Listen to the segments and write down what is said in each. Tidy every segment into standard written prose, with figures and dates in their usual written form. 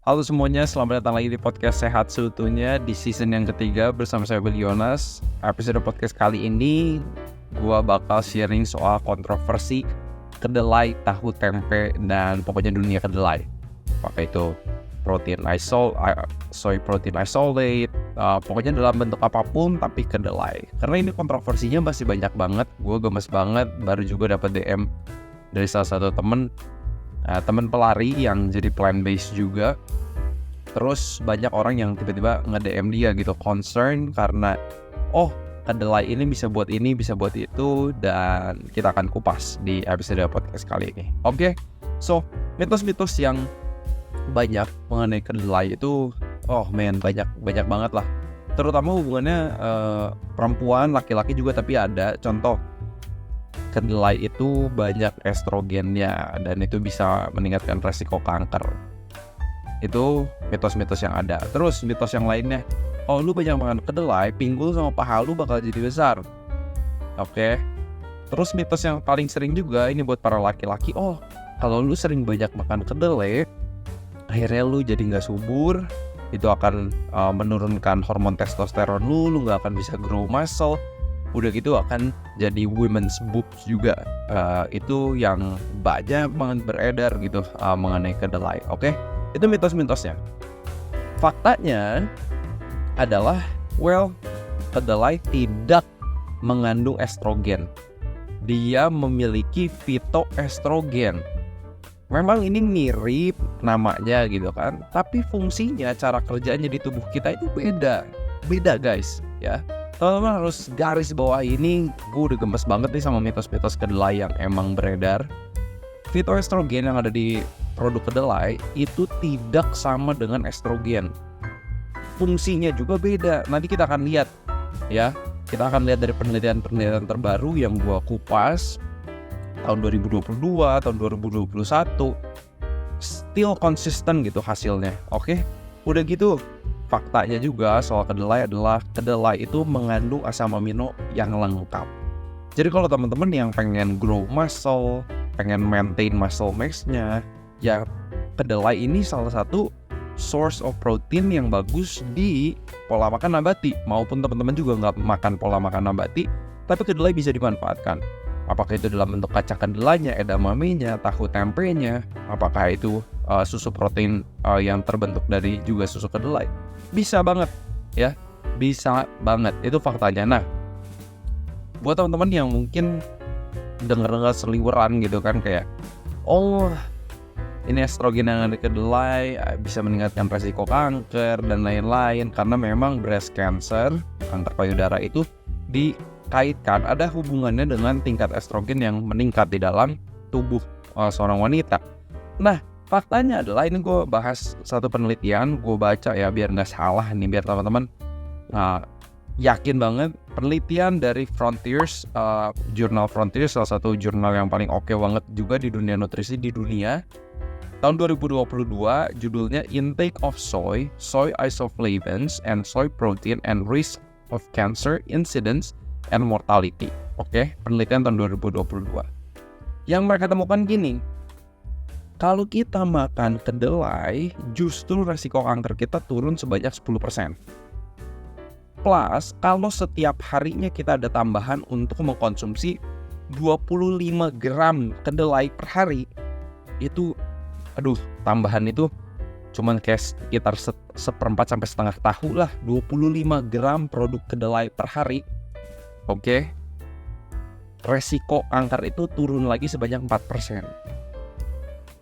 Halo semuanya, selamat datang lagi di podcast Sehat Seutuhnya di season yang ketiga bersama saya Billy Yonas. Episode podcast kali ini gua bakal sharing soal kontroversi kedelai, tahu, tempe, dan pokoknya dunia kedelai. Apakah itu soy protein isolate, pokoknya dalam bentuk apapun tapi kedelai. Karena ini kontroversinya masih banyak banget, gue gemes banget. Baru juga dapat DM dari salah satu temen pelari yang jadi plant based juga. Terus banyak orang yang tiba-tiba nge-DM dia gitu, concern karena kedelai ini bisa buat ini, bisa buat itu, dan kita akan kupas di episode podcast kali ini. Oke, so mitos-mitos yang banyak mengenai kedelai itu, banyak banget lah. Terutama hubungannya perempuan, laki-laki juga, tapi ada contoh kedelai itu banyak estrogennya dan itu bisa meningkatkan resiko kanker. Itu mitos-mitos yang ada. Terus mitos yang lainnya, lu banyak makan kedelai, pinggul sama paha lu bakal jadi besar. Oke. Terus mitos yang paling sering juga ini buat para laki-laki, kalau lu sering banyak makan kedelai, akhirnya lu jadi nggak subur, itu akan menurunkan hormon testosteron lu nggak akan bisa grow muscle. Udah gitu akan jadi women's boobs juga. Itu yang banyak banget beredar gitu mengenai kedelai. Oke? Itu mitos-mitosnya. Faktanya adalah kedelai tidak mengandung estrogen. Dia memiliki phytoestrogen. Memang ini mirip namanya gitu kan, tapi fungsinya, cara kerjanya di tubuh kita itu beda guys ya. Teman-teman harus garis bawah ini. Gue udah gemes banget nih sama mitos-mitos kedelai yang emang beredar. Phytoestrogen yang ada di produk kedelai itu tidak sama dengan estrogen. Fungsinya juga beda. Nanti kita akan lihat ya. Kita akan lihat dari penelitian terbaru yang gue kupas tahun 2022, tahun 2021. Still konsisten gitu hasilnya. Oke? Udah gitu, faktanya juga soal kedelai adalah kedelai itu mengandung asam amino yang lengkap. Jadi kalau teman-teman yang pengen grow muscle, pengen maintain muscle mass-nya, ya kedelai ini salah satu source of protein yang bagus di pola makan nabati. Maupun teman-teman juga nggak makan pola makan nabati, tapi kedelai bisa dimanfaatkan. Apakah itu dalam bentuk kacang kedelainya, edamamenya, tahu tempenya, apakah itu susu protein yang terbentuk dari juga susu kedelai. Bisa banget ya, bisa banget, itu faktanya. Nah, buat teman-teman yang mungkin dengar seliweran gitu kan, kayak ini estrogen yang ada di kedelai bisa meningkatkan resiko kanker dan lain-lain, karena memang breast cancer, kanker payudara itu dikaitkan, ada hubungannya dengan tingkat estrogen yang meningkat di dalam tubuh seorang wanita. Nah, faktanya adalah, ini gue bahas satu penelitian, gue baca ya biar nggak salah nih, biar teman-teman yakin banget. Penelitian dari Frontiers, jurnal Frontiers, salah satu jurnal yang paling oke banget juga di dunia nutrisi di dunia. Tahun 2022, judulnya Intake of Soy Isoflavones and Soy Protein and Risk of Cancer Incidence and Mortality. Oke, penelitian tahun 2022. Yang mereka temukan gini, kalau kita makan kedelai, justru resiko kanker kita turun sebanyak 10%. Plus, kalau setiap harinya kita ada tambahan untuk mengkonsumsi 25 gram kedelai per hari, itu, tambahan itu cuman kayak sekitar 1/4 sampai setengah tahu lah, 25 gram produk kedelai per hari. Oke. Resiko kanker itu turun lagi sebanyak 4%.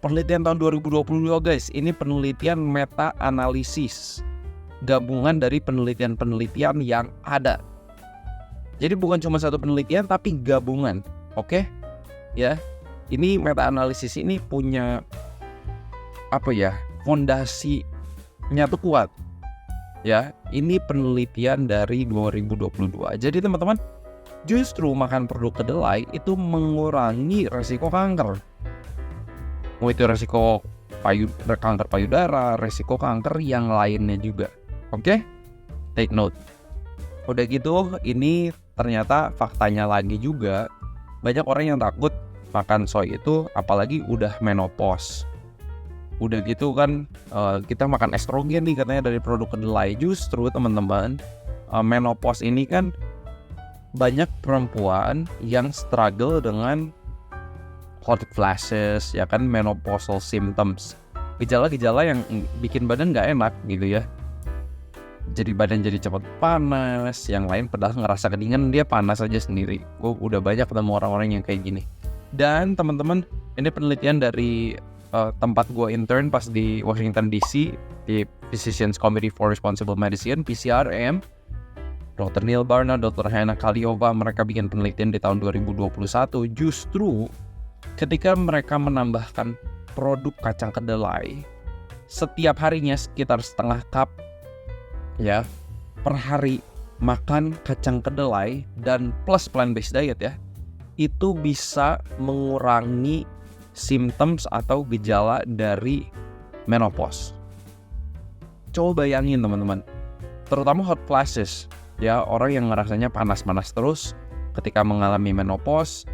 Penelitian tahun 2022 guys, ini penelitian meta-analisis, gabungan dari penelitian-penelitian yang ada. Jadi bukan cuma satu penelitian tapi gabungan. Oke? Ya. Ini meta-analisis ini punya fondasinya tuh kuat. Ya, ini penelitian dari 2022. Jadi teman-teman, justru makan produk kedelai itu mengurangi resiko kanker. Mau itu resiko kanker payudara, resiko kanker yang lainnya juga. Oke? Take note. Udah gitu, ini ternyata faktanya lagi juga, banyak orang yang takut makan soy itu, apalagi udah menopause. Udah gitu kan kita makan estrogen nih katanya dari produk kedelai. Justru teman-teman, menopause ini kan banyak perempuan yang struggle dengan hot flashes, ya kan, menopausal symptoms, gejala-gejala yang bikin badan nggak enak gitu ya. Jadi badan jadi cepat panas, yang lain padahal ngerasa kedinginan dia panas aja sendiri. Gue udah banyak ketemu orang-orang yang kayak gini. Dan teman-teman, ini penelitian dari tempat gue intern pas di Washington DC di Physicians Committee for Responsible Medicine (PCRM). Dr. Neil Barnard, Dr. Hannah Kaliova, mereka bikin penelitian di tahun 2021. Justru ketika mereka menambahkan produk kacang kedelai setiap harinya sekitar setengah cup ya per hari makan kacang kedelai dan plus plant-based diet ya, itu bisa mengurangi symptoms atau gejala dari menopause. Coba bayangin teman-teman, terutama hot flashes ya, orang yang ngerasanya panas-panas terus ketika mengalami menopause,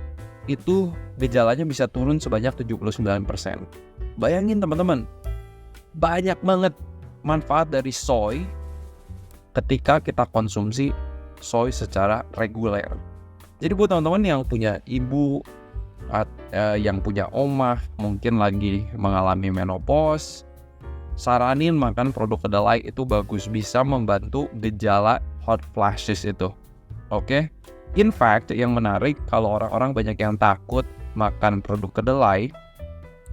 itu gejalanya bisa turun sebanyak 79%. Bayangin teman-teman, banyak banget manfaat dari soy ketika kita konsumsi soy secara reguler. Jadi buat teman-teman yang punya ibu, yang punya omah, mungkin lagi mengalami menopause, saranin makan produk kedelai, itu bagus, bisa membantu gejala hot flashes itu. Oke? In fact, yang menarik, kalau orang-orang banyak yang takut makan produk kedelai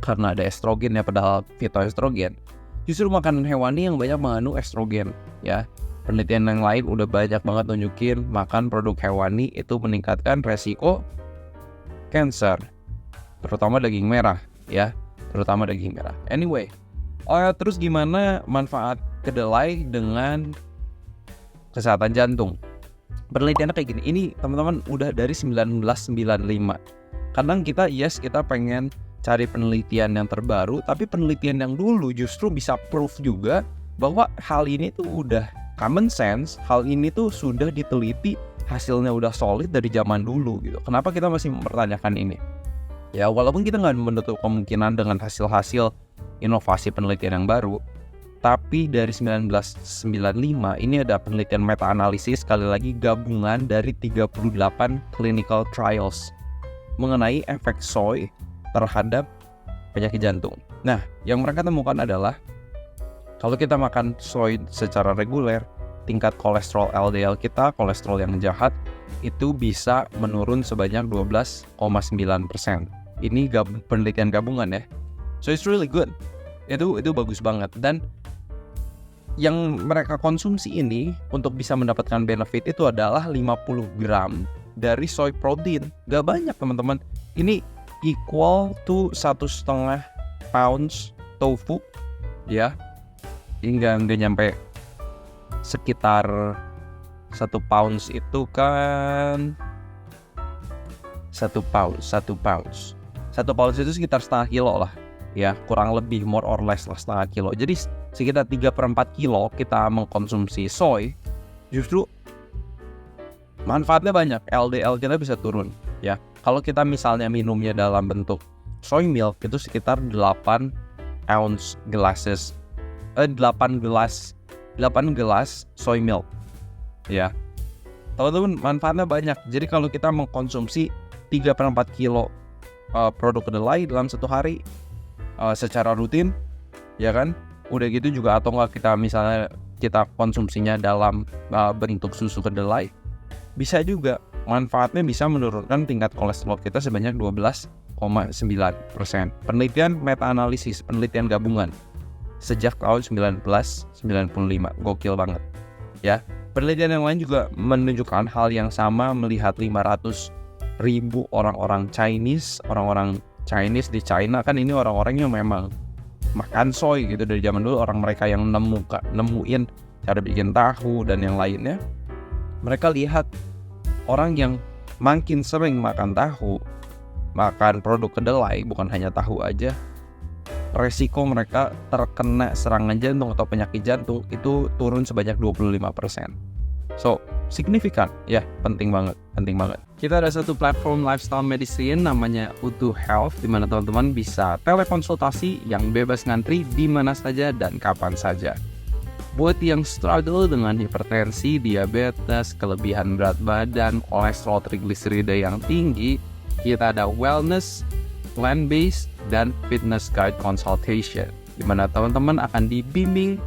karena ada estrogen ya, padahal fitoestrogen. Justru makanan hewani yang banyak mengandung estrogen ya. Penelitian yang lain udah banyak banget nunjukin makan produk hewani itu meningkatkan resiko cancer, terutama daging merah ya, terutama daging merah. Anyway, terus gimana manfaat kedelai dengan kesehatan jantung? Penelitiannya kayak gini. Ini teman-teman udah dari 1995. Kadang kita pengen cari penelitian yang terbaru, tapi penelitian yang dulu justru bisa proof juga bahwa hal ini tuh udah common sense, hal ini tuh sudah diteliti, hasilnya udah solid dari zaman dulu gitu. Kenapa kita masih mempertanyakan ini? Ya walaupun kita nggak menutup kemungkinan dengan hasil-hasil inovasi penelitian yang baru, tapi dari 1995 ini ada penelitian meta-analisis, sekali lagi gabungan dari 38 clinical trials mengenai efek soy terhadap penyakit jantung. Nah, yang mereka temukan adalah kalau kita makan soy secara reguler, tingkat kolesterol LDL kita, kolesterol yang jahat, itu bisa menurun sebanyak 12,9%. Ini penelitian gabungan ya. So it's really good. Itu bagus banget. Dan yang mereka konsumsi ini untuk bisa mendapatkan benefit itu adalah 50 gram dari soy protein. Gak banyak teman-teman. Ini equal to 1,5 pounds tofu ya. Hingga nggak nyampe sekitar 1 pounds itu kan 1 pounds itu sekitar setengah kilo lah ya, kurang lebih, more or less lah setengah kilo. Jadi sekitar 3/4 kilo kita mengkonsumsi soy, justru manfaatnya banyak. LDL kita bisa turun ya. Kalau kita misalnya minumnya dalam bentuk soy milk, itu sekitar 8 gelas soy milk ya. Teman-teman, manfaatnya banyak. Jadi kalau kita mengkonsumsi 3/4 kilo produk kedelai dalam satu hari secara rutin ya kan, udah gitu juga, atau enggak kita misalnya kita konsumsinya dalam bentuk susu kedelai, bisa juga manfaatnya bisa menurunkan tingkat kolesterol kita sebanyak 12,9%. Penelitian meta-analisis, penelitian gabungan sejak tahun 1995. Gokil banget ya. Penelitian yang lain juga menunjukkan hal yang sama, melihat 500.000 orang-orang Chinese di China kan, ini orang-orang yang memang makan soy gitu dari zaman dulu, orang mereka yang nemuin cara bikin tahu dan yang lainnya. Mereka lihat orang yang makin sering makan tahu, makan produk kedelai, bukan hanya tahu aja, resiko mereka terkena serangan jantung atau penyakit jantung itu turun sebanyak 25%. So, signifikan. Ya, penting banget. Kita ada satu platform lifestyle medicine namanya Utuh Health, di mana teman-teman bisa telekonsultasi yang bebas ngantri di mana saja dan kapan saja. Buat yang struggle dengan hipertensi, diabetes, kelebihan berat badan, kolesterol trigliserida yang tinggi, kita ada wellness, plan-based, dan fitness guide consultation, di mana teman-teman akan dibimbing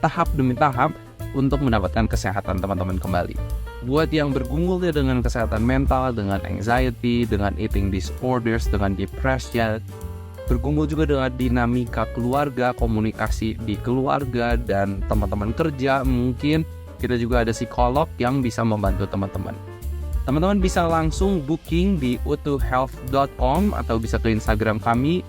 tahap demi tahap untuk mendapatkan kesehatan teman-teman kembali. Buat yang bergumul dengan kesehatan mental, dengan anxiety, dengan eating disorders, dengan depression, bergumul juga dengan dinamika keluarga, komunikasi di keluarga, dan teman-teman kerja, mungkin kita juga ada psikolog yang bisa membantu teman-teman. Teman-teman bisa langsung booking di utuhhealth.com atau bisa ke Instagram kami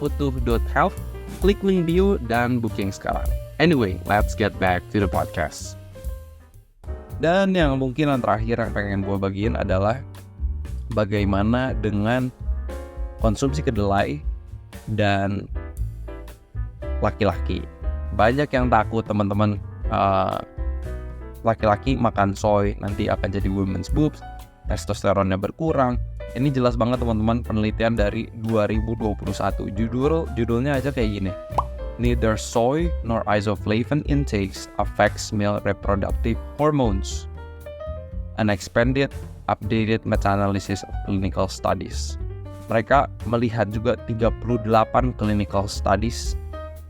@utuh.health, klik link bio dan booking sekarang. Anyway, let's get back to the podcast. Dan yang mungkin yang terakhir yang pengen gue bagiin adalah bagaimana dengan konsumsi kedelai dan laki-laki. Banyak yang takut teman-teman laki-laki makan soy nanti akan jadi women's boobs, testosteronnya berkurang. Ini jelas banget teman-teman, penelitian dari 2021. Judulnya aja kayak gini. Neither soy nor isoflavone intakes affects male reproductive hormones. An expanded, updated meta-analysis of clinical studies. Mereka melihat juga 38 clinical studies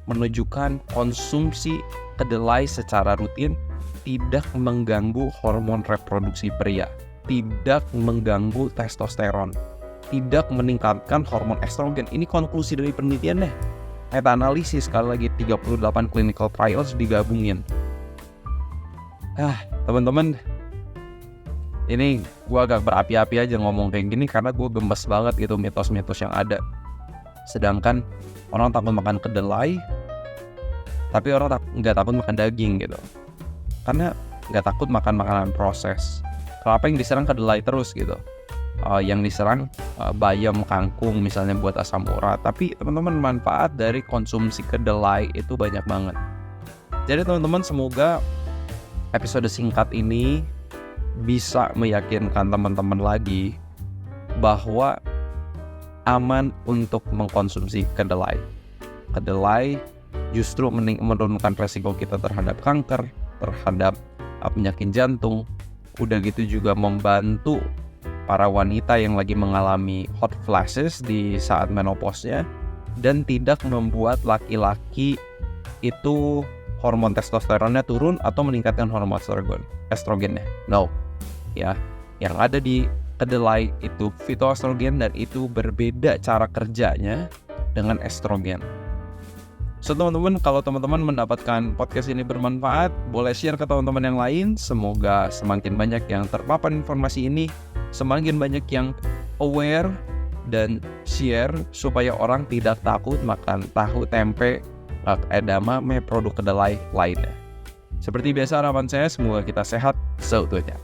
menunjukkan konsumsi kedelai secara rutin tidak mengganggu hormon reproduksi pria, tidak mengganggu testosteron, tidak meningkatkan hormon estrogen. Ini konklusi dari penelitian deh. Meta-analisis, sekali lagi 38 clinical trials digabungin. Teman-teman, ini gue agak berapi-api aja ngomong kayak gini karena gue gemes banget gitu mitos-mitos yang ada. Sedangkan orang takut makan kedelai, tapi orang nggak takut makan daging gitu. Karena nggak takut makan makanan proses. Kenapa yang diserang kedelai terus gitu? Yang diserang bayam, kangkung misalnya buat asam urat. Tapi teman-teman, manfaat dari konsumsi kedelai itu banyak banget. Jadi teman-teman, semoga episode singkat ini bisa meyakinkan teman-teman lagi bahwa aman untuk mengkonsumsi kedelai. Kedelai justru menurunkan resiko kita terhadap kanker, terhadap penyakit jantung. Udah gitu juga membantu para wanita yang lagi mengalami hot flashes di saat menopause-nya, dan tidak membuat laki-laki itu hormon testosteronnya turun atau meningkatkan hormon estrogennya. No. Ya, yang ada di kedelai itu fitoestrogen dan itu berbeda cara kerjanya dengan estrogen. So teman-teman, kalau teman-teman mendapatkan podcast ini bermanfaat, boleh share ke teman-teman yang lain. Semoga semakin banyak yang terpapar informasi ini, semakin banyak yang aware dan share supaya orang tidak takut makan tahu, tempe, edamame, produk kedelai lainnya. Seperti biasa, harapan saya semoga kita sehat seutuhnya.